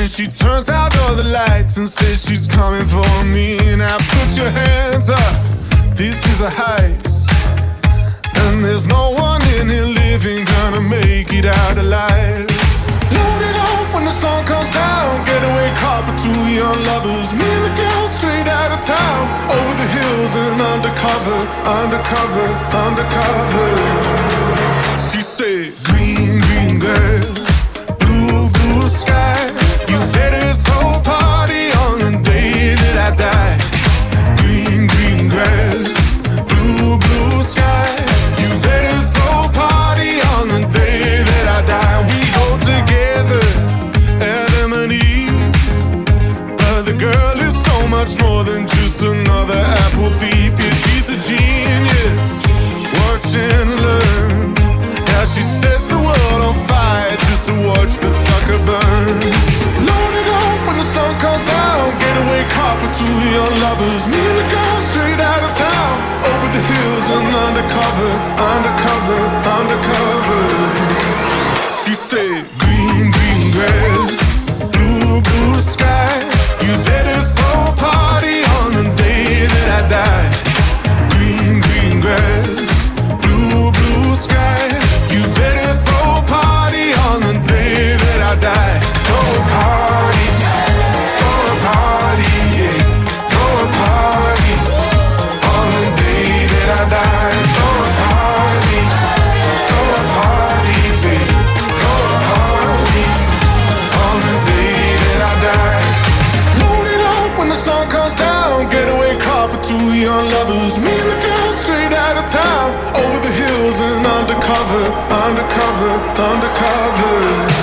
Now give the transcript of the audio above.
Then she turns out all the lights and says she's coming for me. Now put your hands up, this is a heist, and there's no one in here living gonna make it out alive. Load it up when the sun comes down, getaway car for two young lovers. Me and the girl straight out of town, over the hills and undercover, undercover, undercover. She said, green, green grass, blue, blue sky. You better throw a party on the day that I die. Green, green grass, blue, blue sky. You better throw a party on the day that I die. We go together, Adam and Eve, but the girl is so much more than just another apple thief. Yeah, she's a genius, watch and learn. Now she sets the world on fire just to watch the sucker burn. Load it up when the sun comes down, getaway car for two young lovers. Me and the girl straight out of town, over the hills and undercover, undercover, undercover. She said, green, green grass, blue, blue sky. You better throw a party on the day that I die. Green, green grass, blue, blue sky. You better throw a party on the day that I die. Throw a party, throw a party, yeah. Throw a party on the day that I die. Throw a party, babe. Throw a party on the day that I die. Load it up when the sun comes down, getaway car for two young lovers. Me and the girl straight out of town, over the hills and undercover, undercover, undercover.